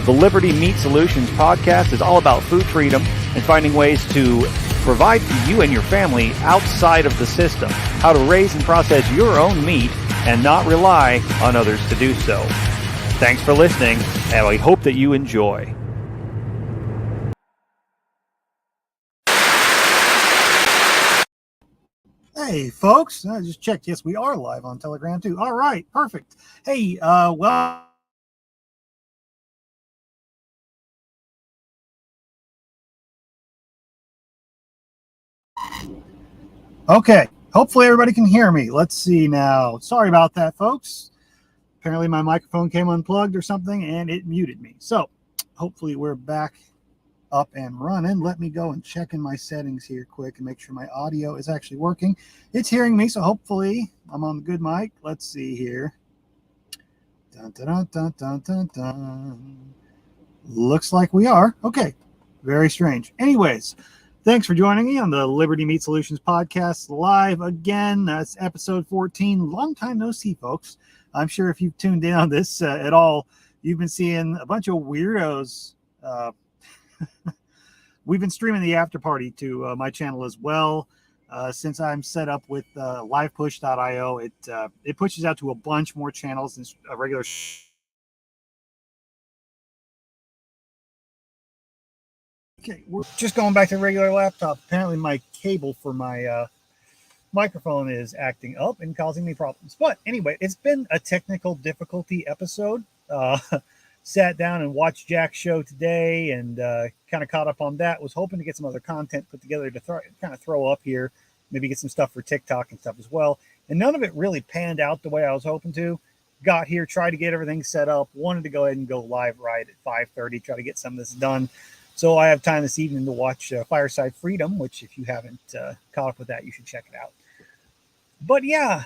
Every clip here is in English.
The Liberty Meat Solutions podcast is all about food freedom and finding ways to provide for you and your family outside of the system, how to raise and process your own meat and not rely on others to do so. Thanks for listening, and we hope that you enjoy. Hey, folks, I just checked. Yes, we are live on Telegram, too. All right, perfect. Hey, well... Okay, hopefully everybody can hear me. Let's see now. Sorry about that, folks. Apparently my microphone came unplugged or something, and it muted me. So, hopefully we're back up and running. Let me go and check in my settings here quick and make sure my audio is actually working. It's hearing me, so hopefully I'm on the good mic. Let's see here. Dun, dun, dun, dun, dun, dun. Looks like we are. Okay. Very strange. Anyways, thanks for joining me on the Liberty Meat Solutions podcast live again. That's episode 14. Long time no see, folks. I'm sure if you've tuned in on this at all, you've been seeing a bunch of weirdos. We've been streaming the after party to my channel as well. Since I'm set up with livepush.io, it pushes out to a bunch more channels than a regular. Okay, we're just going back to the regular laptop. Apparently, my cable for my microphone is acting up and causing me problems. But anyway, it's been a technical difficulty episode. Sat down and watched Jack's show today and kind of caught up on that. Was hoping to get some other content put together to kind of throw up here, maybe get some stuff for TikTok and stuff as well. And none of it really panned out the way I was hoping to. Got here, tried to get everything set up, wanted to go ahead and go live right at 5:30, try to get some of this done. So I have time this evening to watch Fireside Freedom, which if you haven't caught up with that, you should check it out. But yeah,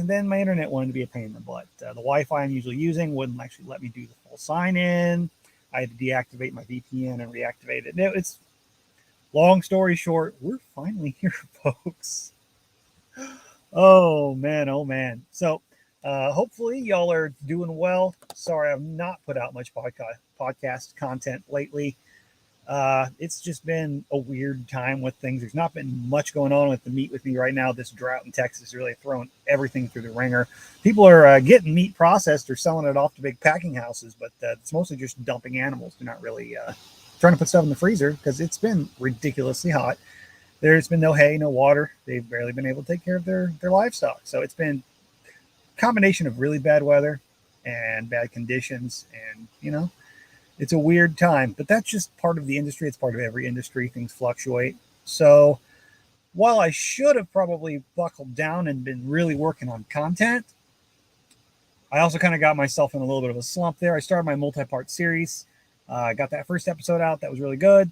then my internet wanted to be a pain in the butt. The Wi-Fi I'm usually using wouldn't actually let me do the full sign-in. I had to deactivate my VPN and reactivate it. It's long story short, we're finally here, folks. Oh, man, oh, man. So hopefully y'all are doing well. Sorry, I've not put out much podcast content lately. It's just been a weird time with things. There's not been much going on with the meat with me right now. This drought in Texas is really throwing everything through the ringer. People are getting meat processed or selling it off to big packing houses, but it's mostly just dumping animals. They're not really trying to put stuff in the freezer because it's been ridiculously hot. There's been no hay, no water. They've barely been able to take care of their livestock. So it's been a combination of really bad weather and bad conditions, and it's a weird time, but that's just part of the industry. It's part of every industry. Things fluctuate. So while I should have probably buckled down and been really working on content, I also kind of got myself in a little bit of a slump there. I started my multi-part series. I got that first episode out. That was really good.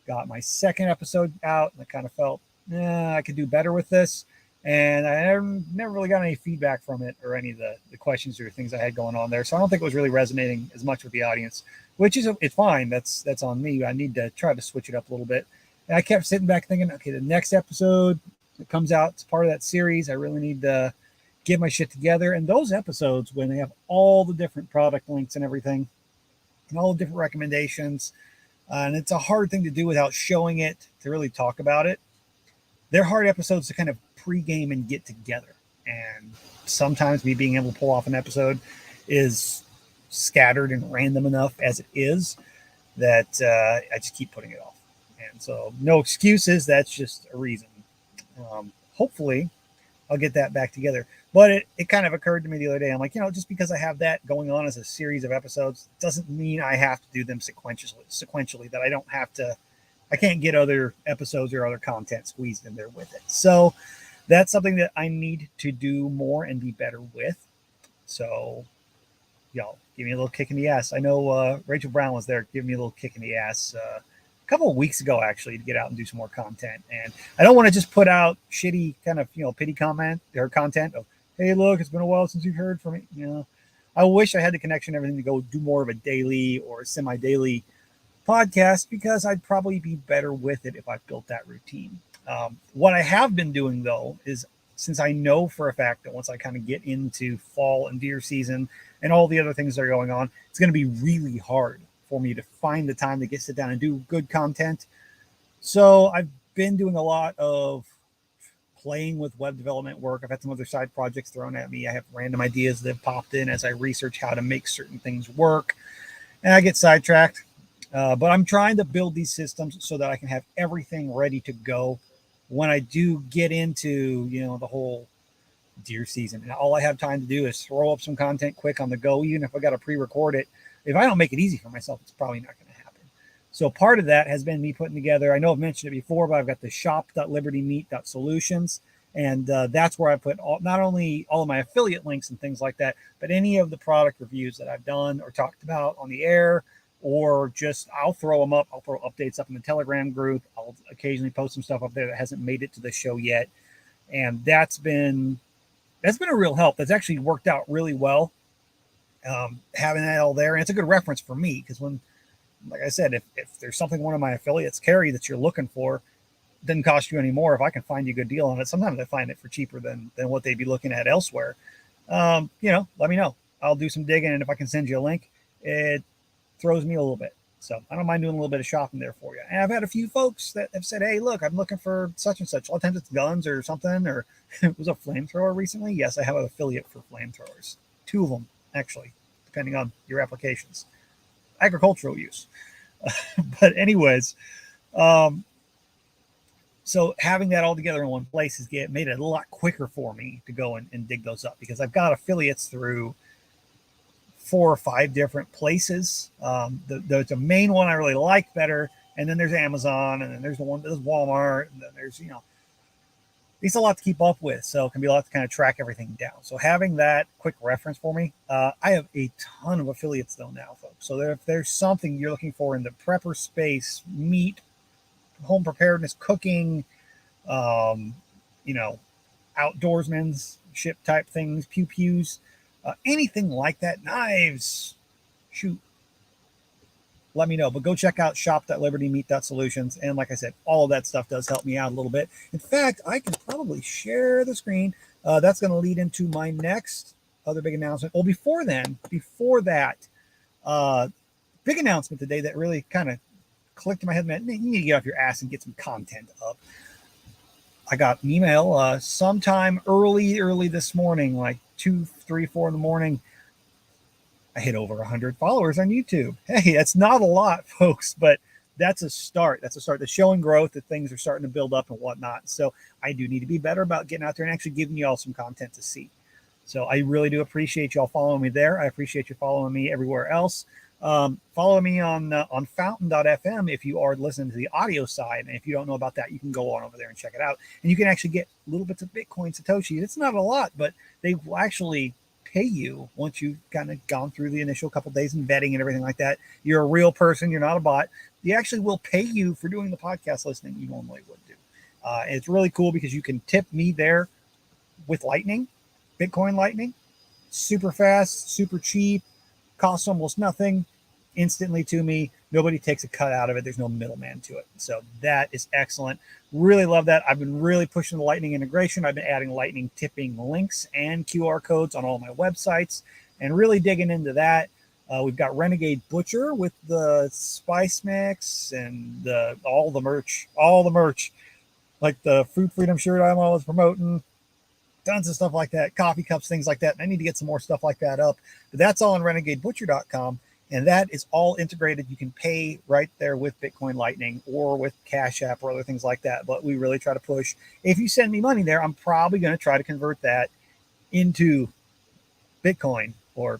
Got my second episode out, and I kind of felt, I could do better with this. And I never really got any feedback from it or any of the questions or things I had going on there. So I don't think it was really resonating as much with the audience, which is it's fine. That's on me. I need to try to switch it up a little bit. And I kept sitting back thinking, okay, the next episode that comes out, it's part of that series. I really need to get my shit together. And those episodes, when they have all the different product links and everything and all the different recommendations, and it's a hard thing to do without showing it, to really talk about it. They're hard episodes to kind of pregame and get together. And sometimes me being able to pull off an episode is scattered and random enough as it is that I just keep putting it off. And so no excuses. That's just a reason. Hopefully I'll get that back together. But it kind of occurred to me the other day. I'm like, just because I have that going on as a series of episodes doesn't mean I have to do them sequentially, that I don't have to. I can't get other episodes or other content squeezed in there with it. So that's something that I need to do more and be better with. So, y'all, give me a little kick in the ass. I know Rachel Brown was there giving me a little kick in the ass a couple of weeks ago, actually, to get out and do some more content. And I don't want to just put out shitty kind of, pity comment or content of, hey, look, it's been a while since you've heard from me. I wish I had the connection and everything to go do more of a daily or semi-daily podcast, because I'd probably be better with it if I built that routine. What I have been doing, though, is since I know for a fact that once I kind of get into fall and deer season and all the other things that are going on, it's going to be really hard for me to find the time to sit down and do good content. So I've been doing a lot of playing with web development work. I've had some other side projects thrown at me. I have random ideas that have popped in as I research how to make certain things work, and I get sidetracked. But I'm trying to build these systems so that I can have everything ready to go when I do get into, the whole deer season. And all I have time to do is throw up some content quick on the go, even if I got to pre-record it. If I don't make it easy for myself, it's probably not going to happen. So part of that has been me putting together, I know I've mentioned it before, but I've got the shop.libertymeat.solutions. And that's where I put not only all of my affiliate links and things like that, but any of the product reviews that I've done or talked about on the air, or just I'll throw them up. I'll throw updates up in the Telegram group. I'll occasionally post some stuff up there that hasn't made it to the show yet. And that's been a real help. That's actually worked out really well, having that all there. And it's a good reference for me because when, like I said, if there's something one of my affiliates carry that you're looking for, it doesn't cost you any more. If I can find you a good deal on it, sometimes I find it for cheaper than what they'd be looking at elsewhere. Let me know. I'll do some digging, and if I can send you a link, it throws me a little bit. So I don't mind doing a little bit of shopping there for you. And I've had a few folks that have said, hey, look, I'm looking for such and such. A lot of times it's guns or something, or it was a flamethrower recently. Yes, I have an affiliate for flamethrowers. 2 of them, actually, depending on your applications. Agricultural use. But anyways, so having that all together in one place has made it a lot quicker for me to go and dig those up, because I've got affiliates through 4 or 5 different places. The main one I really like better, and then there's Amazon, and then there's the one that is Walmart, and then there's, it's a lot to keep up with, so it can be a lot to kind of track everything down. So having that quick reference for me, I have a ton of affiliates though now, folks. So if there's something you're looking for in the prepper space, meat, home preparedness, cooking, outdoorsman's ship type things, pews, anything like that, knives, shoot, let me know. But go check out shop.libertymeat.solutions. And like I said, all of that stuff does help me out a little bit. In fact, I can probably share the screen. That's going to lead into my next other big announcement. Well, before that, big announcement today that really kind of clicked in my head, man, you need to get off your ass and get some content up. I got an email sometime early this morning, like 2, 3, 4 in the morning. I hit over 100 followers on YouTube. Hey, that's not a lot, folks, but that's a start. That's a start. The showing growth, that things are starting to build up and whatnot. So I do need to be better about getting out there and actually giving you all some content to see. So I really do appreciate y'all following me there. I appreciate you following me everywhere else. Follow me on fountain.fm if you are listening to the audio side. And if you don't know about that, you can go on over there and check it out. And you can actually get little bits of Bitcoin Satoshi. It's not a lot, but they will actually pay you once you've kind of gone through the initial couple days in vetting and everything like that. You're a real person. You're not a bot. They actually will pay you for doing the podcast listening you normally would do. And it's really cool because you can tip me there with Lightning, Bitcoin Lightning, super fast, super cheap, costs almost nothing, instantly to me. Nobody takes a cut out of it. There's no middleman to it. So that is excellent. Really love that. I've been really pushing the Lightning integration. I've been adding Lightning tipping links and QR codes on all my websites and really digging into that. We've got Renegade Butcher with the spice mix and all the merch, like the Food Freedom shirt I'm always promoting. Tons of stuff like that, coffee cups, things like that. And I need to get some more stuff like that up. But that's all on renegadebutcher.com. And that is all integrated. You can pay right there with Bitcoin Lightning or with Cash App or other things like that. But we really try to push. If you send me money there, I'm probably going to try to convert that into Bitcoin or,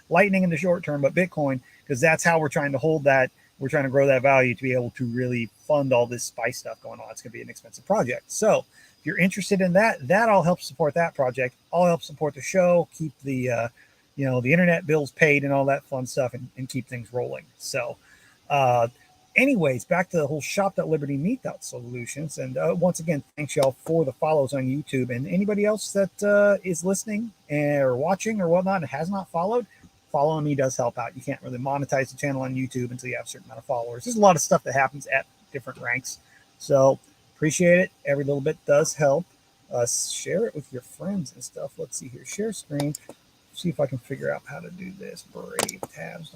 Lightning in the short term, but Bitcoin, because that's how we're trying to hold that. We're trying to grow that value to be able to really fund all this spice stuff going on. It's going to be an expensive project. So if you're interested in that, that'll help support that project. I'll help support the show, keep the, the internet bills paid and all that fun stuff and keep things rolling. So anyways, back to the whole shop.libertymeat.solutions. And once again, thanks y'all for the follows on YouTube. And anybody else that is listening or watching or whatnot and has not followed, following me does help out. You can't really monetize the channel on YouTube until you have a certain amount of followers. There's a lot of stuff that happens at different ranks. So appreciate it. Every little bit does help. Share it with your friends and stuff. Let's see here. Share screen. see if I can figure out how to do this. Brave tabs.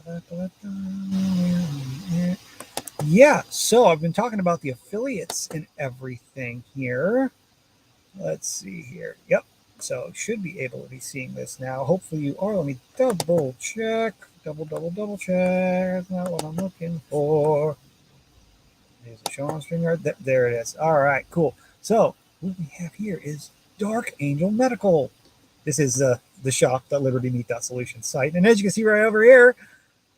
Yeah, so I've been talking about the affiliates and everything here. Let's see here. Yep. So should be able to be seeing this now. Hopefully you are. Let me double check. Double check. That's not what I'm looking for. There's a show on StreamYard. There it is. All right, cool. So what we have here is Dark Angel Medical. This is the shop.libertymeat.solutions site. And as you can see right over here,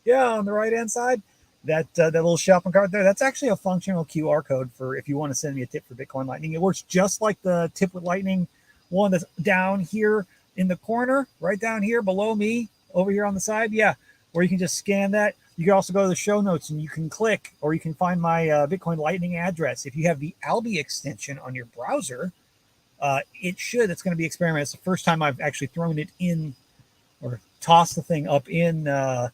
yeah, on the right-hand side, that little shopping cart there, that's actually a functional QR code for if you want to send me a tip for Bitcoin Lightning. It works just like the tip with Lightning one that's down here in the corner, right down here below me, over here on the side. Yeah, where you can just scan that. You can also go to the show notes and you can click, or you can find my Bitcoin Lightning address. If you have the Albi extension on your browser, it's going to be experimental. It's the first time I've actually thrown it in or tossed the thing up in the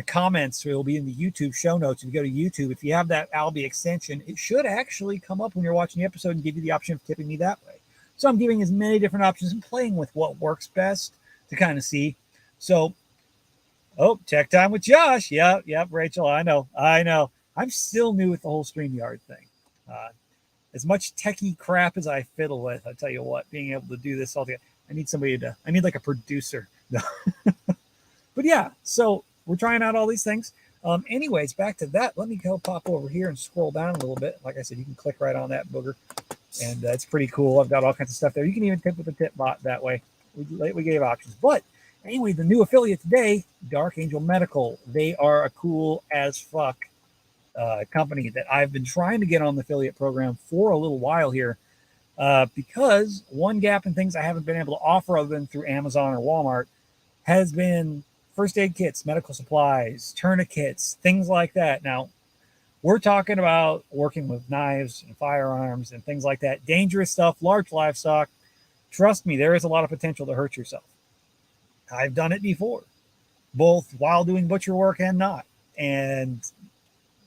comments. So it'll be in the YouTube show notes. If you go to YouTube, if you have that Albi extension, it should actually come up when you're watching the episode and give you the option of tipping me that way. So I'm giving as many different options and playing with what works best to kind of see. So, tech time with Josh. Yep, Rachel, I know. I'm still new with the whole StreamYard thing. As much techie crap as I fiddle with, I tell you what, being able to do this all together, I need like a producer. But yeah, so we're trying out all these things. Anyways, back to that. Let me go pop over here and scroll down a little bit. Like I said, you can click right on that booger. And it's pretty cool. I've got all kinds of stuff there. You can even tip with the tip bot that way. We gave options. But anyway, the new affiliate today, Dark Angel Medical. They are a cool as fuck company that I've been trying to get on the affiliate program for a little while here because one gap in things I haven't been able to offer other than through Amazon or Walmart has been first aid kits, medical supplies, tourniquets, things like that. Now, we're talking about working with knives and firearms and things like that. Dangerous stuff, large livestock. Trust me, there is a lot of potential to hurt yourself. I've done it before, both while doing butcher work and not. And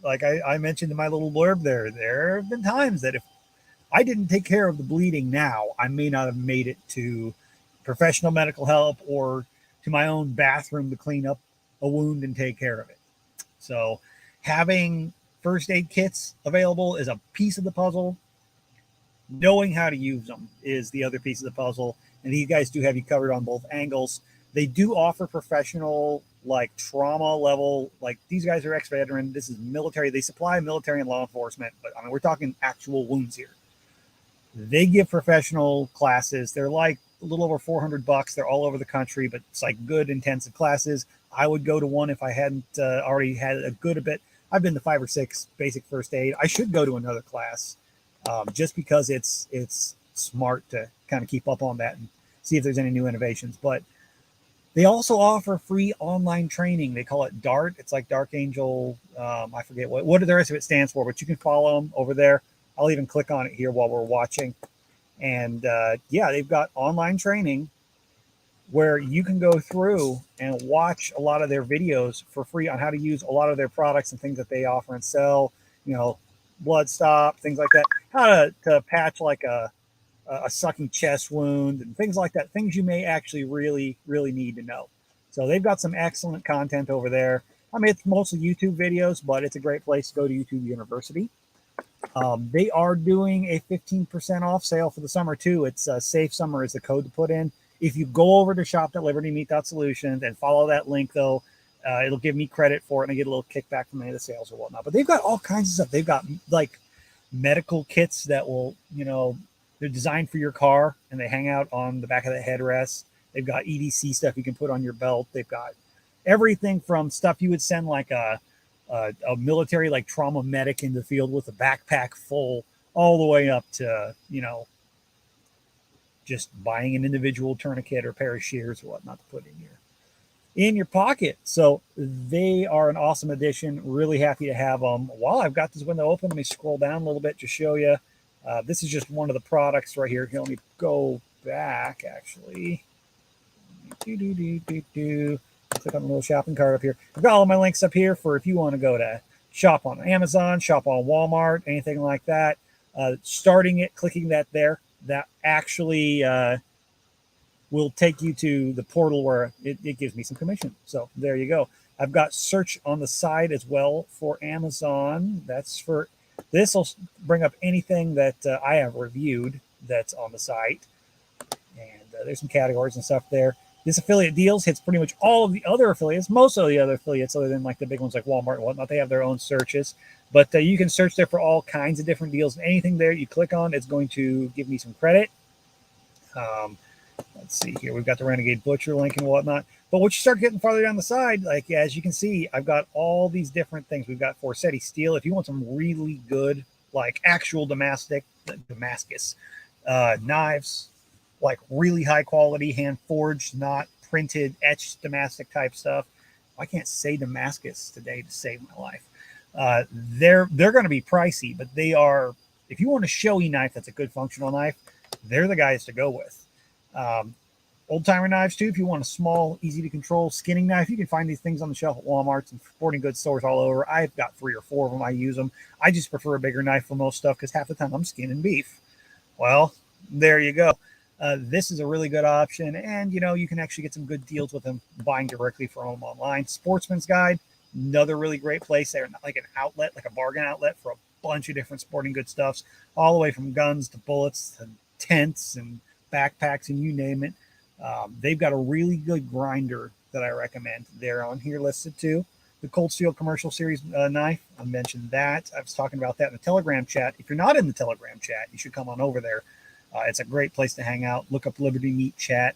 like I mentioned in my little blurb there have been times that if I didn't take care of the bleeding now, I may not have made it to professional medical help or to my own bathroom to clean up a wound and take care of it. So having first aid kits available is a piece of the puzzle. Knowing how to use them is the other piece of the puzzle. And these guys do have you covered on both angles. They do offer professional, like trauma level, like these guys are ex-veteran. This is military. They supply military and law enforcement, but I mean, we're talking actual wounds here. They give professional classes. They're like a little over $400. They're all over the country, but it's like good intensive classes. I would go to one if I hadn't already had a good bit. I've been to 5 or 6 basic first aid. I should go to another class just because it's smart to kind of keep up on that and see if there's any new innovations. But they also offer free online training. They call it DART. It's like Dark Angel. I forget what the rest of it stands for, but you can follow them over there. I'll even click on it here while we're watching. And yeah, they've got online training where you can go through and watch a lot of their videos for free on how to use a lot of their products and things that they offer and sell, blood stop, things like that, how to patch like a sucking chest wound and things like that, things you may actually really, really need to know. So they've got some excellent content over there. I mean, it's mostly YouTube videos, but it's a great place to go to YouTube University. They are doing a 15% off sale for the summer too. It's Safe Summer is the code to put in. If you go over to shop.libertymeat.solutions and follow that link, though, it'll give me credit for it, and I get a little kickback from any of the sales or whatnot. But they've got all kinds of stuff. They've got like medical kits that will, they're designed for your car, and they hang out on the back of the headrest. They've got EDC stuff you can put on your belt. They've got everything from stuff you would send like a military like trauma medic in the field with a backpack full, all the way up to just buying an individual tourniquet or pair of shears or whatnot to put in your pocket. So they are an awesome addition. Really happy to have them. While I've got this window open, let me scroll down a little bit to show you. This is just one of the products right here. Let me go back actually. Click on the little shopping cart up here. I've got all my links up here for if you want to go to shop on Amazon, shop on Walmart, anything like that. Starting it, clicking that there, that actually will take you to the portal where it gives me some commission. So there you go. I've got search on the side as well for Amazon. That's for, this will bring up anything that I have reviewed that's on the site. And there's some categories and stuff there. This affiliate deals hits pretty much all of the other affiliates, most of the other affiliates, other than like the big ones like Walmart and whatnot. They have their own searches, but you can search there for all kinds of different deals. Anything there you click on, it's going to give me some credit. Let's see here. We've got the Renegade Butcher link and whatnot. But once you start getting farther down the side, like as you can see, I've got all these different things. We've got Forsetti steel. If you want some really good, like actual Damascus knives, like really high quality, hand forged, not printed, etched Damascus type stuff. I can't say Damascus today to save my life. They're going to be pricey, but they are. If you want a showy knife that's a good functional knife, they're the guys to go with. Old timer knives too. If you want a small, easy to control skinning knife, you can find these things on the shelf at Walmart's and sporting goods stores all over. I've got 3 or 4 of them. I use them. I just prefer a bigger knife for most stuff because half the time I'm skinning beef. Well, there you go. This is a really good option, and you can actually get some good deals with them buying directly from them online. Sportsman's Guide, another really great place. They're like an outlet, like a bargain outlet for a bunch of different sporting good stuffs, all the way from guns to bullets to tents and backpacks and you name it. They've got a really good grinder that I recommend. They're on here listed too. The Cold Steel Commercial Series knife, I mentioned that. I was talking about that in the Telegram chat. If you're not in the Telegram chat, you should come on over there. It's a great place to hang out. Look up Liberty Meat Chat,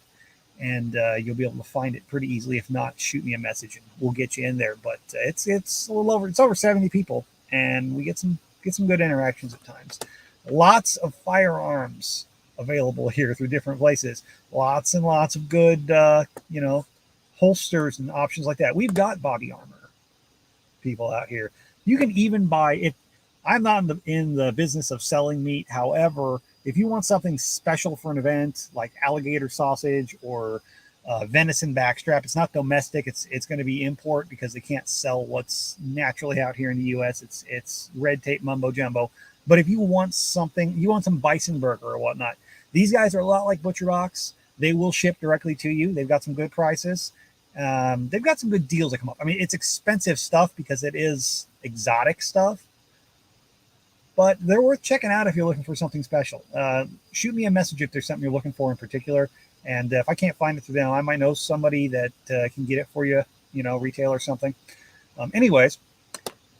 and you'll be able to find it pretty easily. If not, shoot me a message, and we'll get you in there. But it's a little over. It's over 70 people, and we get some good interactions at times. Lots of firearms available here through different places. Lots and lots of good, holsters and options like that. We've got body armor people out here. You can even buy it. I'm not in the business of selling meat. However, if you want something special for an event like alligator sausage or venison backstrap, it's not domestic. It's going to be import because they can't sell what's naturally out here in the U.S. It's red tape mumbo jumbo. But if you want something, you want some bison burger or whatnot, these guys are a lot like Butcher Box. They will ship directly to you. They've got some good prices. They've got some good deals that come up. I mean, it's expensive stuff because it is exotic stuff, but they're worth checking out if you're looking for something special. Shoot me a message if there's something you're looking for in particular. And if I can't find it through them, I might know somebody that can get it for you, retail or something. Anyways,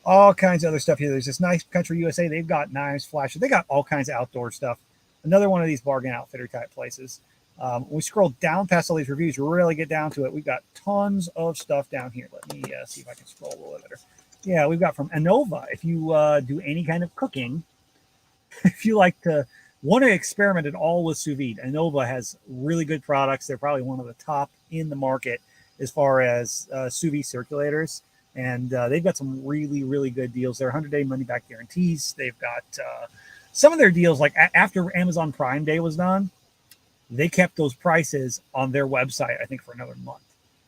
all kinds of other stuff here. There's this Nice Country USA. They've got knives, flashes. They got all kinds of outdoor stuff. Another one of these bargain outfitter type places. When we scroll down past all these reviews, really get down to it. We've got tons of stuff down here. Let me see if I can scroll a little bit better. Yeah, we've got from Anova. If you do any kind of cooking, if you want to experiment at all with sous vide, Anova has really good products. They're probably one of the top in the market as far as sous vide circulators. And they've got some really, really good deals. They're 100-day money-back guarantees. They've got some of their deals, like after Amazon Prime Day was done, they kept those prices on their website, I think, for another month.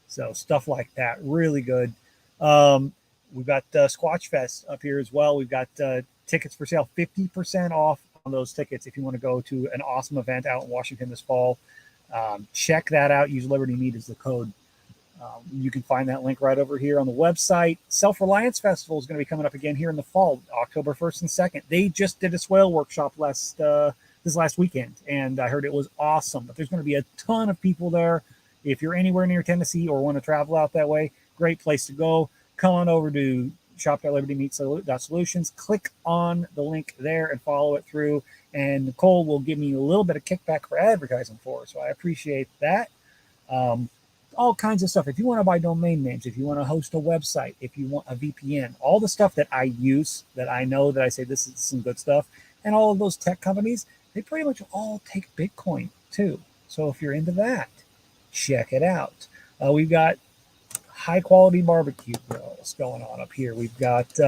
So stuff like that, really good. We've got Squatch Fest up here as well. We've got tickets for sale, 50% off on those tickets if you want to go to an awesome event out in Washington this fall. Check that out. Use Liberty Meat as the code. You can find that link right over here on the website. Self-Reliance Festival is going to be coming up again here in the fall, October 1st and 2nd. They just did a swale workshop this last weekend, and I heard it was awesome. But there's going to be a ton of people there. If you're anywhere near Tennessee or want to travel out that way, great place to go. Come on over to shop.libertymeat.solutions. Click on the link there and follow it through. And Nicole will give me a little bit of kickback for advertising for her, so I appreciate that. All kinds of stuff. If you want to buy domain names, if you want to host a website, if you want a VPN, all the stuff that I use, that I know that I say this is some good stuff, and all of those tech companies, they pretty much all take Bitcoin too. So if you're into that, check it out. We've got high quality barbecue grills going on up here. We've got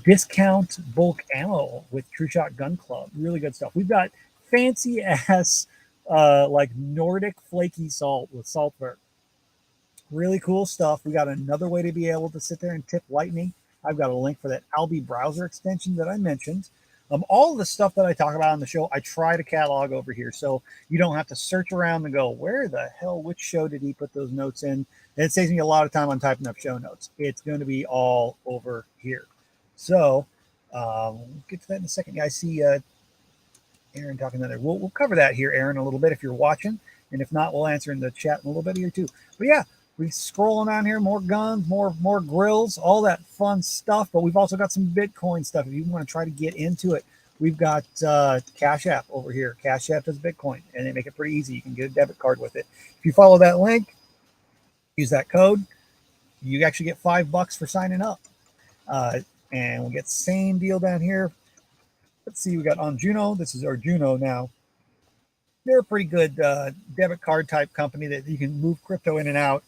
discount bulk ammo with True Shot Gun Club. Really good stuff. We've got fancy ass like Nordic flaky salt with Saltberg. Really cool stuff. We got another way to be able to sit there and tip lightning. I've got a link for that Albi browser extension that I mentioned. All of the stuff that I talk about on the show, I try to catalog over here, so you don't have to search around and go, where the hell, which show did he put those notes in? And it saves me a lot of time on typing up show notes. It's going to be all over here. So we'll get to that in a second. Yeah, I see Aaron talking there. We'll cover that here, Aaron, a little bit if you're watching. And if not, we'll answer in the chat in a little bit here too. But yeah, we're scrolling on here, more guns, more grills, all that fun stuff. But we've also got some Bitcoin stuff. If you want to try to get into it, we've got Cash App over here. Cash App does Bitcoin, and they make it pretty easy. You can get a debit card with it. If you follow that link, use that code, you actually get $5 for signing up. And we'll get the same deal down here. Let's see, we got on Juno. This is our Juno now. They're a pretty good debit card type company that you can move crypto in and out.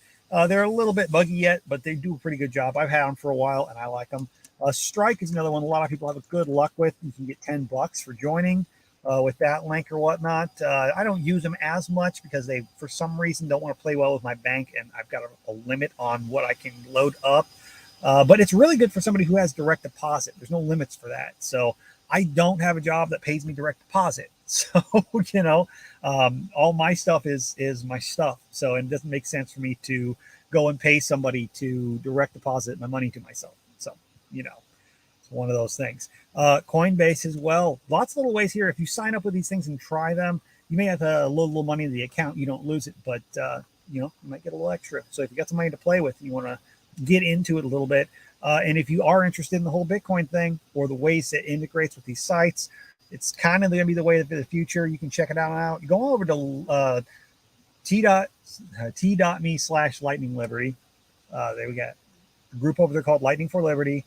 They're a little bit buggy yet, but they do a pretty good job. I've had them for a while, and I like them. Strike is another one a lot of people have a good luck with. You can get $10 for joining with that link or whatnot. I don't use them as much because they, for some reason, don't want to play well with my bank, and I've got a limit on what I can load up. But it's really good for somebody who has direct deposit. There's no limits for that. So I don't have a job that pays me direct deposit. So, all my stuff is my stuff. So it doesn't make sense for me to go and pay somebody to direct deposit my money to myself. So, it's one of those things. Coinbase as well. Lots of little ways here. If you sign up with these things and try them, you may have a little money in the account. You don't lose it, but, you might get a little extra. So if you got some money to play with, you want to get into it a little bit. And if you are interested in the whole Bitcoin thing or the ways it integrates with these sites, it's kind of going to be the way of the future. You can check it out. You go over to t.me/lightning liberty. There we got a group over there called Lightning for Liberty.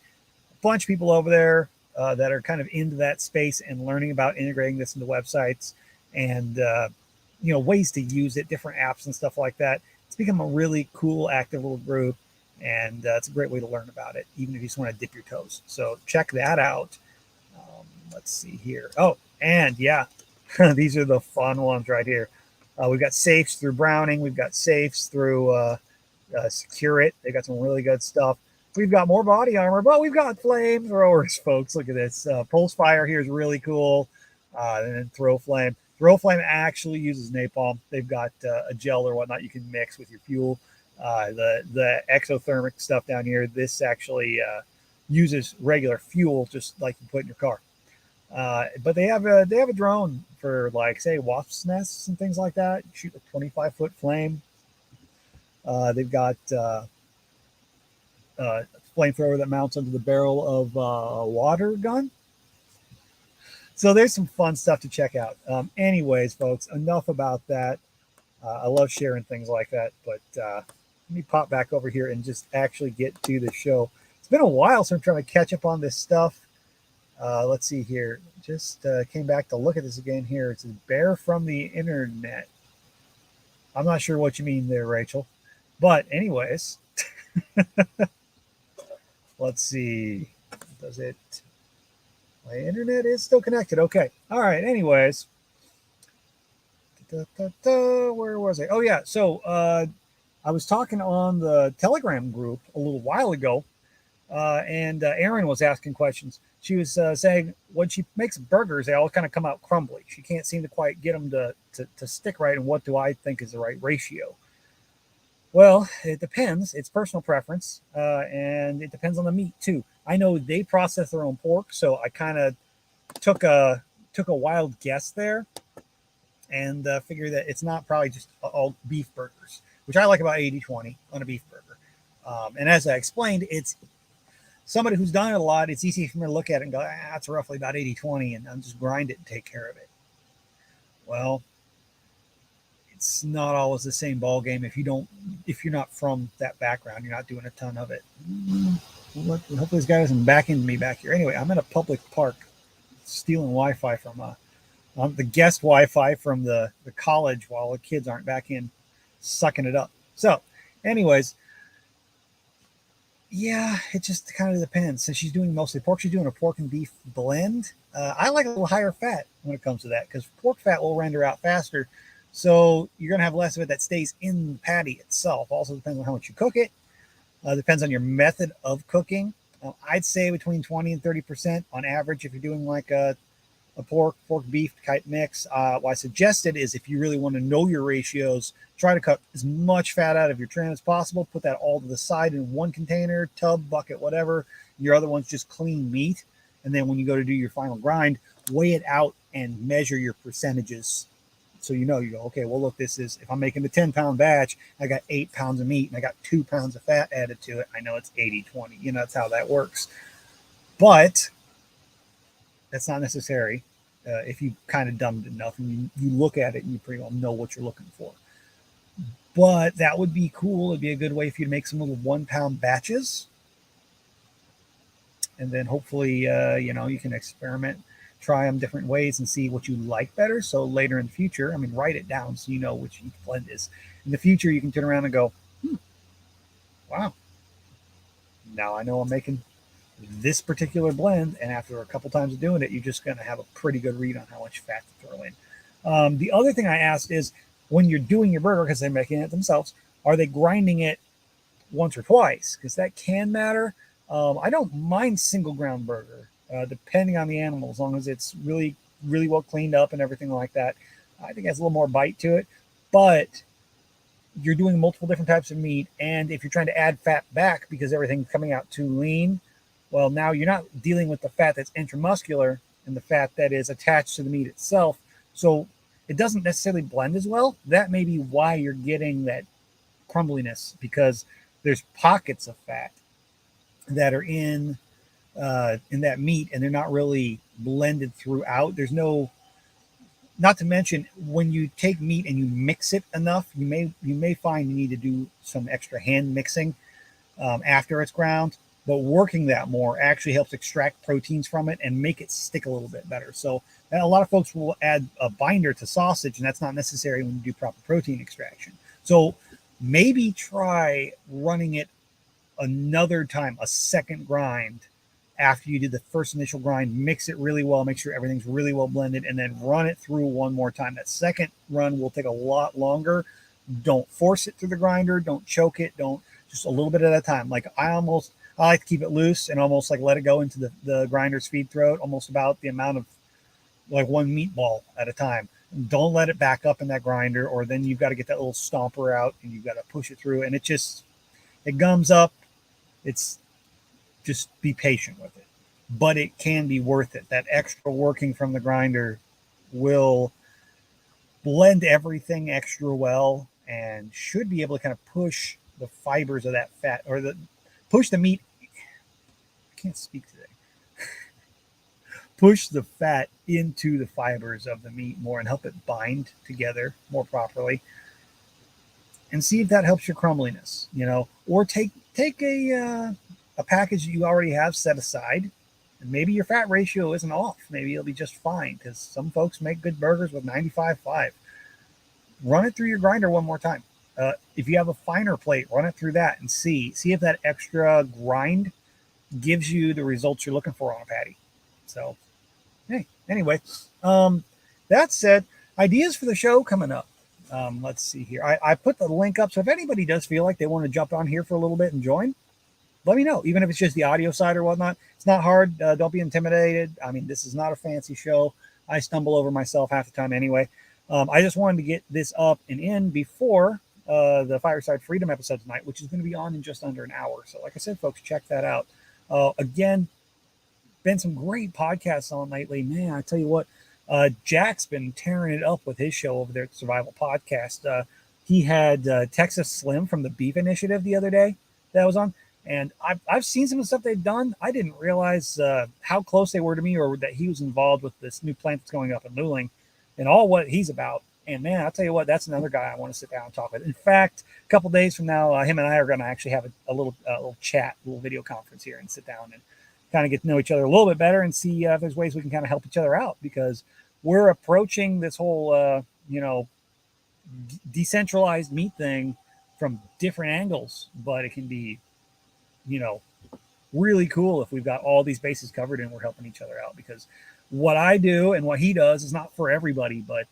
A bunch of people over there that are kind of into that space and learning about integrating this into websites and ways to use it, different apps and stuff like that. It's become a really cool, active little group. And it's a great way to learn about it, even if you just want to dip your toes. So check that out. Let's see here. Oh, and yeah, these are the fun ones right here. We've got safes through Browning. We've got safes through Secure It. They got some really good stuff. We've got more body armor, but we've got flamethrowers, folks. Look at this. Pulse Fire here is really cool. And then Throw Flame. Throw Flame actually uses napalm. They've got a gel or whatnot you can mix with your fuel. The exothermic stuff down here, this actually uses regular fuel, just like you put in your car. But they have a drone for, like, say, wasps nests and things like that. You shoot a 25-foot flame. They've got a flamethrower that mounts under the barrel of a water gun. So there's some fun stuff to check out. Anyways, folks, enough about that. I love sharing things like that, but let me pop back over here and just actually get to the show. It's been a while, so I'm trying to catch up on this stuff. Let's see here. Just came back to look at this again here. It says bear from the internet. I'm not sure what you mean there, Rachel. But anyways, let's see. Does it? My internet is still connected. Okay. All right. Anyways. Where was I? Oh, yeah. So I was talking on the Telegram group a little while ago, and Erin was asking questions. She was saying when she makes burgers, they all kind of come out crumbly. She can't seem to quite get them to stick right. And what do I think is the right ratio? Well, it depends. It's personal preference, and it depends on the meat too. I know they process their own pork, so I kind of took a wild guess there, and figure that it's not probably just all beef burgers, which I like about 80-20 on a beef burger. And as I explained, it's somebody who's done it a lot. It's easy for me to look at it and go, that's roughly about 80-20, and I'll just grind it and take care of it. Well, it's not always the same ball game if you're not from that background. You're not doing a ton of it. Hopefully this guy doesn't back into me back here. Anyway, I'm in a public park stealing Wi-Fi from the guest Wi-Fi from the college while the kids aren't back in sucking it up. So anyways, yeah, it just kind of depends. Since she's doing mostly pork, she's doing a pork and beef blend. I like a little higher fat when it comes to that because pork fat will render out faster. So you're going to have less of it that stays in the patty itself. Also depends on how much you cook it. Depends on your method of cooking. I'd say between 20 and 30% on average if you're doing like a a pork beef type mix. What I suggested is if you really want to know your ratios, try to cut as much fat out of your trim as possible. Put that all to the side in one container, tub, bucket, whatever. Your other one's just clean meat. And then when you go to do your final grind, weigh it out and measure your percentages. So you go, okay, well, look, this is, if I'm making a 10-pound batch, I got 8 pounds of meat and I got 2 pounds of fat added to it. I know it's 80-20. That's how that works. But that's not necessary if you kind of dumbed it enough and you look at it and you pretty well know what you're looking for. But that would be cool. It'd be a good way for you to make some little 1-pound batches. And then hopefully, you can experiment, try them different ways and see what you like better. So later in the future, write it down so you know which each blend is. In the future, you can turn around and go, wow, now I know I'm making this particular blend. And after a couple times of doing it, you're just going to have a pretty good read on how much fat to throw in. The other thing I asked is when you're doing your burger, because they're making it themselves, are they grinding it once or twice? Because that can matter. I don't mind single ground burger, depending on the animal, as long as it's really, really well cleaned up and everything like that. I think it has a little more bite to it, but you're doing multiple different types of meat. And if you're trying to add fat back because everything's coming out too lean, well, now you're not dealing with the fat that's intramuscular and the fat that is attached to the meat itself. So it doesn't necessarily blend as well. That may be why you're getting that crumbliness, because there's pockets of fat that are in that meat and they're not really blended throughout. There's no, not to mention when you take meat and you mix it enough, you may find you need to do some extra hand mixing after it's ground. But working that more actually helps extract proteins from it and make it stick a little bit better. So a lot of folks will add a binder to sausage, and that's not necessary when you do proper protein extraction. So maybe try running it another time, a second grind after you did the first initial grind. Mix it really well, make sure everything's really well blended, and then run it through one more time. That second run will take a lot longer. Don't force it through the grinder. Don't choke it. Don't, just a little bit at a time. Like I like to keep it loose and almost like let it go into the grinder's feed throat, almost about the amount of like one meatball at a time. Don't let it back up in that grinder, or then you've got to get that little stomper out and you've got to push it through, and it gums up. It's just be patient with it, but it can be worth it. That extra working from the grinder will blend everything extra well and should be able to kind of push the fibers of that fat, or push the meat. I can't speak today. Push the fat into the fibers of the meat more and help it bind together more properly. And see if that helps your crumbliness, or take a package that you already have set aside, and maybe your fat ratio isn't off. Maybe it'll be just fine, because some folks make good burgers with 95.5. Run it through your grinder one more time. If you have a finer plate, run it through that and see if that extra grind gives you the results you're looking for on a patty. So, hey, anyway, that said, ideas for the show coming up. Let's see here. I put the link up, so if anybody does feel like they want to jump on here for a little bit and join, let me know, even if it's just the audio side or whatnot. It's not hard. Don't be intimidated. This is not a fancy show. I stumble over myself half the time anyway. I just wanted to get this up and in before the Fireside Freedom episode tonight, which is going to be on in just under an hour. So like I said, folks, check that out. Again, been some great podcasts on lately. Man, I tell you what, Jack's been tearing it up with his show over there at the Survival Podcast. He had Texas Slim from the Beef Initiative the other day that was on. And I've seen some of the stuff they've done. I didn't realize how close they were to me, or that he was involved with this new plant that's going up in Luling and all what he's about. And man, I'll tell you what, that's another guy I want to sit down and talk with. In fact, a couple days from now, him and I are going to actually have a little chat, a little video conference here, and sit down and kind of get to know each other a little bit better and see if there's ways we can kind of help each other out, because we're approaching this whole, decentralized meat thing from different angles, but it can be, really cool if we've got all these bases covered and we're helping each other out, because what I do and what he does is not for everybody, but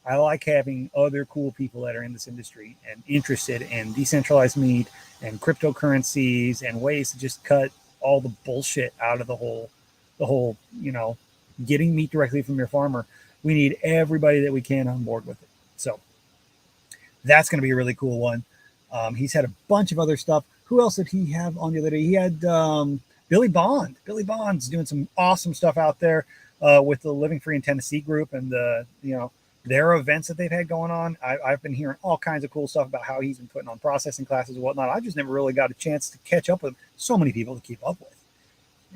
I like having other cool people that are in this industry and interested in decentralized meat and cryptocurrencies and ways to just cut all the bullshit out of the whole, getting meat directly from your farmer. We need everybody that we can on board with it. So that's going to be a really cool one. He's had a bunch of other stuff. Who else did he have on the other day? He had Billy Bond. Billy Bond's doing some awesome stuff out there with the Living Free in Tennessee group and their events that they've had going on. I've been hearing all kinds of cool stuff about how he's been putting on processing classes and whatnot. I just never really got a chance to catch up with so many people to keep up with.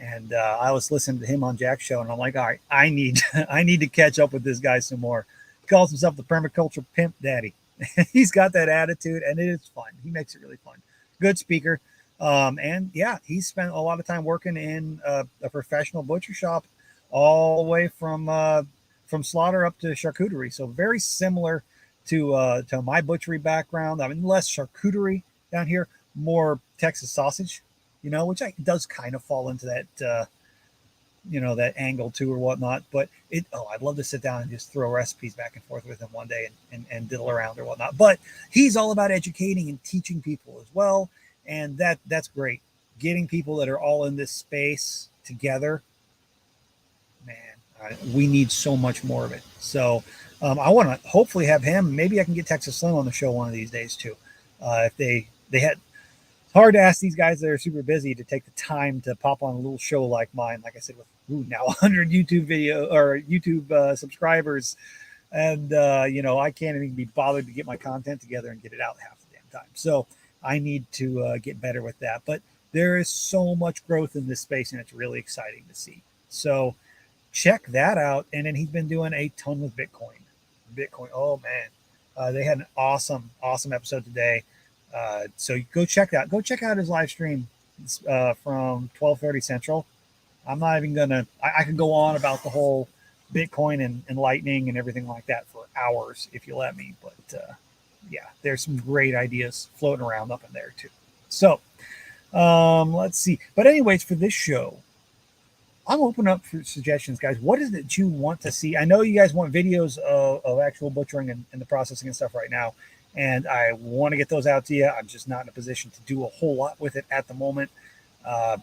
And I was listening to him on Jack's show, and I'm like, all right, I need to catch up with this guy some more. He calls himself the permaculture pimp daddy. He's got that attitude, and it is fun. He makes it really fun. Good speaker. And yeah, he spent a lot of time working in a professional butcher shop all the way from slaughter up to charcuterie. So very similar to my butchery background. I mean, less charcuterie down here, more Texas sausage, which does kind of fall into that, that angle too or whatnot. But I'd love to sit down and just throw recipes back and forth with him one day and diddle around or whatnot. But he's all about educating and teaching people as well. And that's great. Getting people that are all in this space together, man, we need so much more of it. So I want to hopefully have him. Maybe I can get Texas Slim on the show one of these days too. If they had, it's hard to ask these guys that are super busy to take the time to pop on a little show like mine. Like I said, with now 100 YouTube subscribers, and I can't even be bothered to get my content together and get it out half the damn time. So I need to get better with that. But there is so much growth in this space, and it's really exciting to see. So check that out. And then he's been doing a ton with Bitcoin. Oh man, they had an awesome episode today. So go check that. Go check out his live stream from 12:30 Central. I'm not even gonna. I could go on about the whole Bitcoin and Lightning and everything like that for hours if you let me. But yeah, there's some great ideas floating around up in there too. So let's see. But anyways, for this show, I'm open up for suggestions, guys. What is it that you want to see? I know you guys want videos of actual butchering and the processing and stuff right now. And I want to get those out to you. I'm just not in a position to do a whole lot with it at the moment. I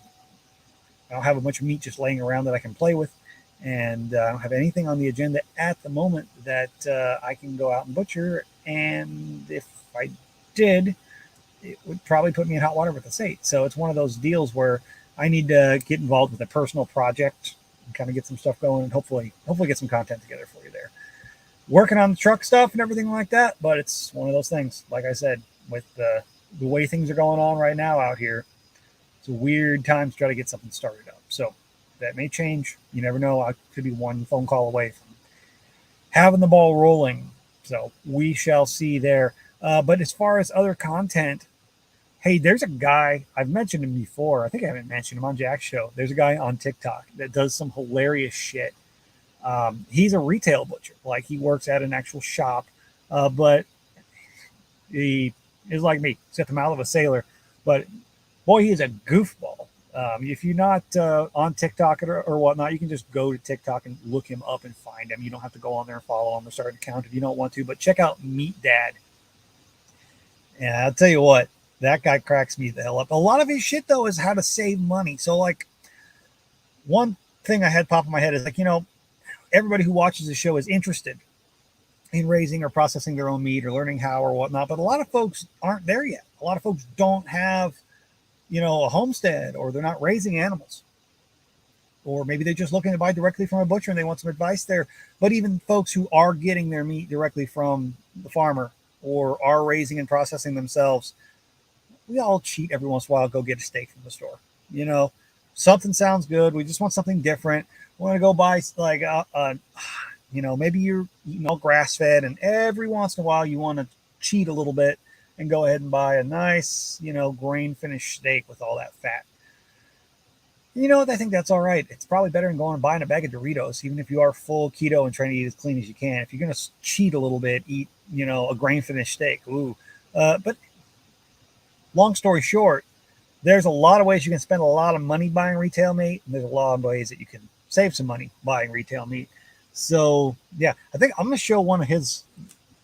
don't have a bunch of meat just laying around that I can play with. And I don't have anything on the agenda at the moment that I can go out and butcher. And if I did, it would probably put me in hot water with the state. So it's one of those deals where I need to get involved with a personal project and kind of get some stuff going and hopefully get some content together for you there. Working on the truck stuff and everything like that, but it's one of those things, like I said, with the way things are going on right now out here, it's a weird time to try to get something started up. So that may change. You never know. I could be one phone call away from having the ball rolling. So we shall see there. But as far as other content, hey, there's a guy, I've mentioned him before. I think I haven't mentioned him on Jack's show. There's a guy on TikTok that does some hilarious shit. He's a retail butcher. Like, he works at an actual shop, but he is like me. He's got the mouth of a sailor, but boy, he is a goofball. If you're not on TikTok or whatnot, you can just go to TikTok and look him up and find him. You don't have to go on there and follow him or start an account if you don't want to, but check out Meat Dad. And I'll tell you what, that guy cracks me the hell up. A lot of his shit, though, is how to save money. So, like, one thing I had pop in my head is, like, everybody who watches the show is interested in raising or processing their own meat or learning how or whatnot. But a lot of folks aren't there yet. A lot of folks don't have, a homestead, or they're not raising animals. Or maybe they're just looking to buy directly from a butcher and they want some advice there. But even folks who are getting their meat directly from the farmer or are raising and processing themselves, we all cheat every once in a while, go get a steak from the store. Something sounds good. We just want something different. We want to go buy, like, maybe you're eating all grass fed, and every once in a while you want to cheat a little bit and go ahead and buy a nice, grain finished steak with all that fat. I think that's all right. It's probably better than going and buying a bag of Doritos, even if you are full keto and trying to eat as clean as you can. If you're going to cheat a little bit, eat, a grain finished steak. Ooh. But long story short, there's a lot of ways you can spend a lot of money buying retail meat, and there's a lot of ways that you can save some money buying retail meat. So yeah, I think I'm going to show one of his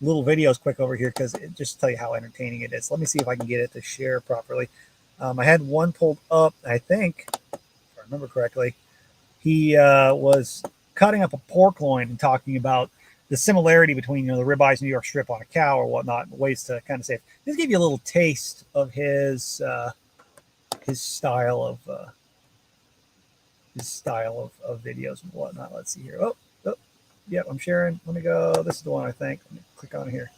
little videos quick over here, because it just tell you how entertaining it is. Let me see if I can get it to share properly. I had one pulled up, I think, if I remember correctly. He was cutting up a pork loin and talking about the similarity between, the ribeyes New York strip on a cow or whatnot, ways to kind of say. Just give you a little taste of his style of videos and whatnot. Let's see here. Yep, I'm sharing. Let me go. This is the one I think. Let me click on here.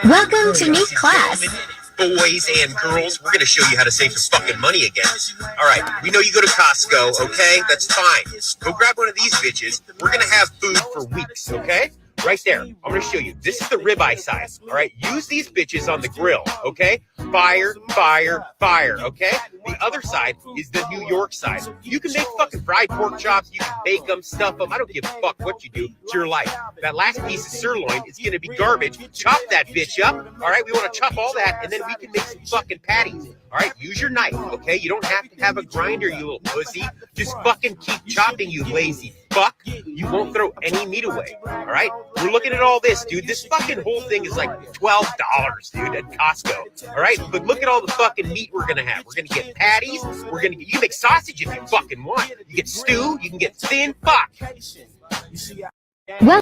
Welcome to Meat Class. Boys and girls, we're going to show you how to save some fucking money again. All right, we know you go to Costco, okay? That's fine. Go grab one of these bitches. We're going to have food for weeks, okay? Right there. I'm going to show you. This is the ribeye side, all right? Use these bitches on the grill, okay? Fire, fire, fire, okay? The other side is the New York side. You can make fucking fried pork chops. You can bake them, stuff them. I don't give a fuck what you do. It's your life. That last piece of sirloin is going to be garbage. Chop that bitch up, all right? We want to chop all that, and then we can make some fucking patties. All right, use your knife, okay? You don't have to have a grinder, you little pussy. Just fucking keep chopping, you lazy fuck. You won't throw any meat away, all right? We're looking at all this, dude. This fucking whole thing is like $12, dude, at Costco, all right? But look at all the fucking meat we're going to have. We're going to get patties. You can make sausage if you fucking want. You get stew. You can get thin. Fuck. Well,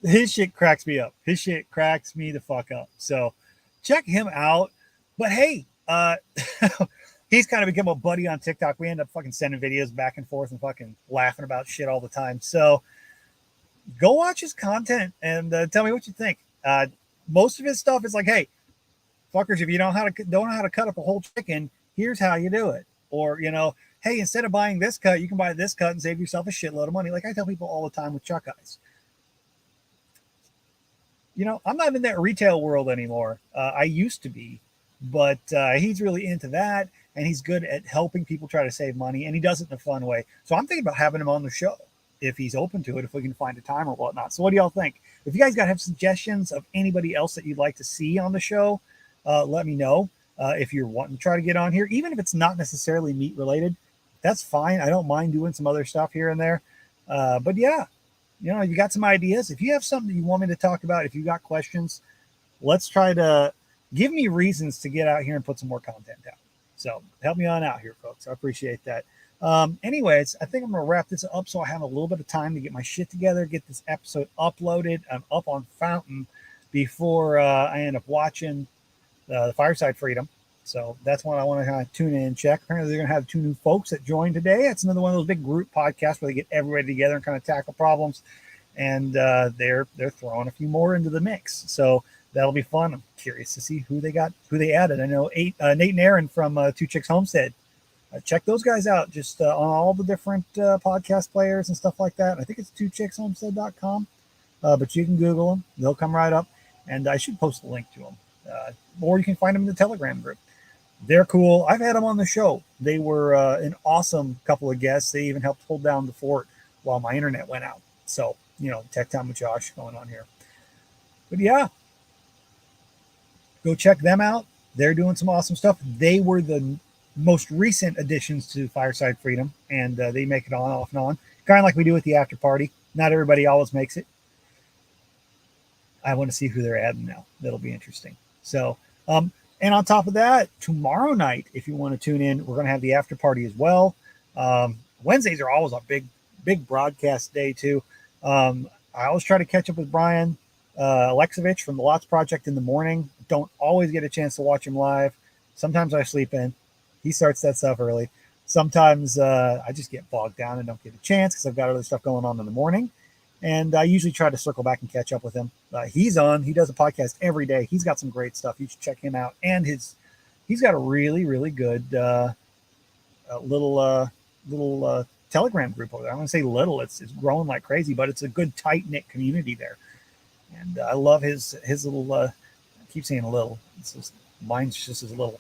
His shit cracks me up. His shit cracks me the fuck up. So check him out. But hey, he's kind of become a buddy on TikTok. We end up fucking sending videos back and forth and fucking laughing about shit all the time. So go watch his content and tell me what you think. Most of his stuff is like, hey, fuckers, if you don't know how to cut up a whole chicken, here's how you do it. Or, hey, instead of buying this cut, you can buy this cut and save yourself a shitload of money. Like I tell people all the time with chuck eyes. I'm not in that retail world anymore. I used to be, but he's really into that, and he's good at helping people try to save money, and he does it in a fun way. So I'm thinking about having him on the show if he's open to it, if we can find a time or whatnot. So what do y'all think? If you guys have suggestions of anybody else that you'd like to see on the show, let me know. If you're wanting to try to get on here, even if it's not necessarily meat related, that's fine. I don't mind doing some other stuff here and there. But yeah. You got some ideas. If you have something you want me to talk about, if you got questions, let's try to give me reasons to get out here and put some more content out. So help me on out here, folks. I appreciate that. Anyways, I think I'm going to wrap this up so I have a little bit of time to get my shit together, get this episode uploaded. I'm up on Fountain before I end up watching the Fireside Freedom. So that's one I want to kind of tune in and check. Apparently, they're going to have 2 new folks that joined today. It's another one of those big group podcasts where they get everybody together and kind of tackle problems. And they're throwing a few more into the mix. So that'll be fun. I'm curious to see who they added. I know Nate and Aaron from Two Chicks Homestead. Check those guys out just on all the different podcast players and stuff like that. I think it's twochickshomestead.com. But you can Google them. They'll come right up. And I should post a link to them. Or you can find them in the Telegram group. They're cool. I've had them on the show. They were an awesome couple of guests. They even helped hold down the fort while my internet went out. So, tech time with Josh going on here. But yeah, go check them out. They're doing some awesome stuff. They were the most recent additions to Fireside Freedom, and they make it on, off, and on. Kind of like we do with the after party. Not everybody always makes it. I want to see who they're adding now. That'll be interesting. So, and on top of that, tomorrow night, if you want to tune in, we're going to have the after party as well. Wednesdays are always a big broadcast day too. I always try to catch up with Brian Alexovich from the Lots Project in the morning. Don't always get a chance to watch him live. Sometimes I sleep in. He starts that stuff early. Sometimes I just get bogged down and don't get a chance because I've got other stuff going on in the morning. And I usually try to circle back and catch up with him. He does a podcast every day. He's got some great stuff. You should check him out. And he's got a really, really good little Telegram group over there. I'm going to say little. It's growing like crazy, but it's a good tight-knit community there. And I love his little, I keep saying little. Mine's just as little.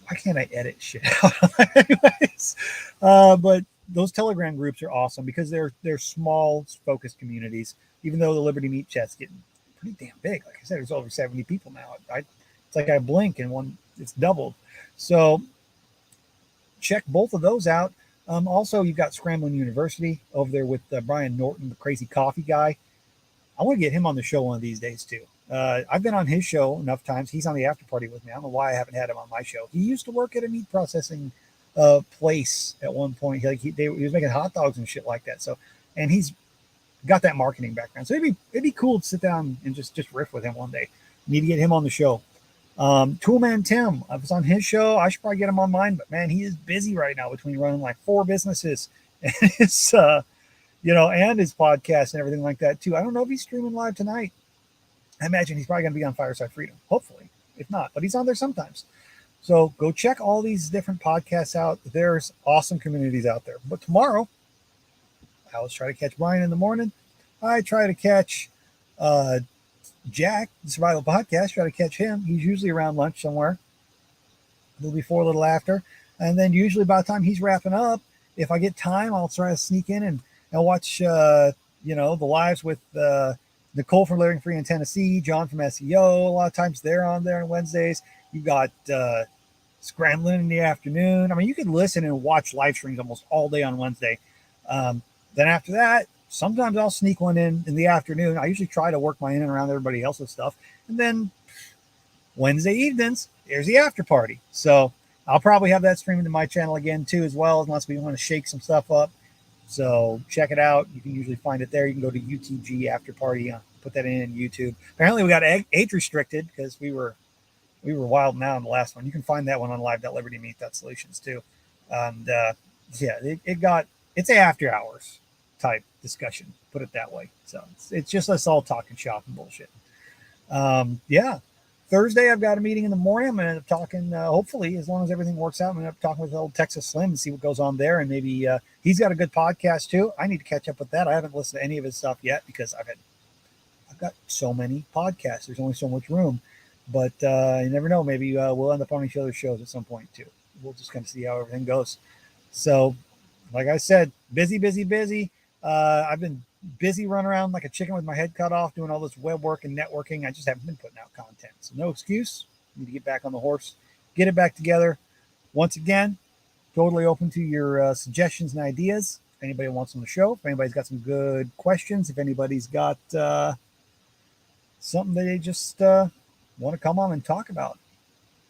Why can't I edit shit out? Anyways, but those Telegram groups are awesome because they're small, focused communities. Even though the Liberty Meat Chat's getting pretty damn big, like I said, there's over 70 people now. It's like I blink and it's doubled. So check both of those out. Also, you've got Scrambling University over there with Brian Norton, the crazy coffee guy. I want to get him on the show one of these days too. I've been on his show enough times. He's on the after party with me. I don't know why I haven't had him on my show. He used to work at a meat processing place at one point. He was making hot dogs and shit like that. So, and he's got that marketing background. So it'd be cool to sit down and just riff with him one day. Need to get him on the show. Toolman Tim, I was on his show. I should probably get him on mine, but man, he is busy right now between running like 4 businesses and his, and his podcast and everything like that too. I don't know if he's streaming live tonight. I imagine he's probably going to be on Fireside Freedom, hopefully, if not, but he's on there sometimes. So go check all these different podcasts out. There's awesome communities out there. But tomorrow, I always try to catch Brian in the morning. I try to catch Jack, the Survival Podcast, try to catch him. He's usually around lunch somewhere, a little before, a little after. And then usually by the time he's wrapping up, if I get time, I'll try to sneak in and watch, the lives with Nicole from Living Free in Tennessee, John from SEO. A lot of times they're on there on Wednesdays. You got Scrambling in the afternoon. I mean, you can listen and watch live streams almost all day on Wednesday. Then after that, sometimes I'll sneak one in the afternoon. I usually try to work my in and around everybody else's stuff. And then Wednesday evenings, there's the after party. So I'll probably have that streaming to my channel again too, as well, unless we want to shake some stuff up. So check it out. You can usually find it there. You can go to UTG After Party. Put that in YouTube. Apparently we got age restricted because we were wilding out in the last one. You can find that one on live.libertymeat.solutions too. And it's after hours type discussion, put it that way. So it's just us all talking shop and bullshit. Thursday I've got a meeting in the morning. I'm gonna end up talking, hopefully, as long as everything works out, I'm gonna end up talking with old Texas Slim and see what goes on there. And maybe he's got a good podcast too. I need to catch up with that. I haven't listened to any of his stuff yet because I've got so many podcasts. There's only so much room. But you never know. Maybe we'll end up on each other's shows at some point too. We'll just kind of see how everything goes. So, like I said, busy. I've been busy running around like a chicken with my head cut off, doing all this web work and networking. I just haven't been putting out content. So no excuse. Need to get back on the horse, get it back together. Once again, totally open to your suggestions and ideas. If anybody wants on the show, if anybody's got some good questions, if anybody's got something they just want to come on and talk about,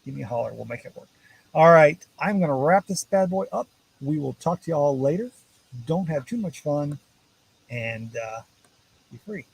give me a holler. We'll make it work. All right. I'm going to wrap this bad boy up. We will talk to y'all later. Don't have too much fun and be free.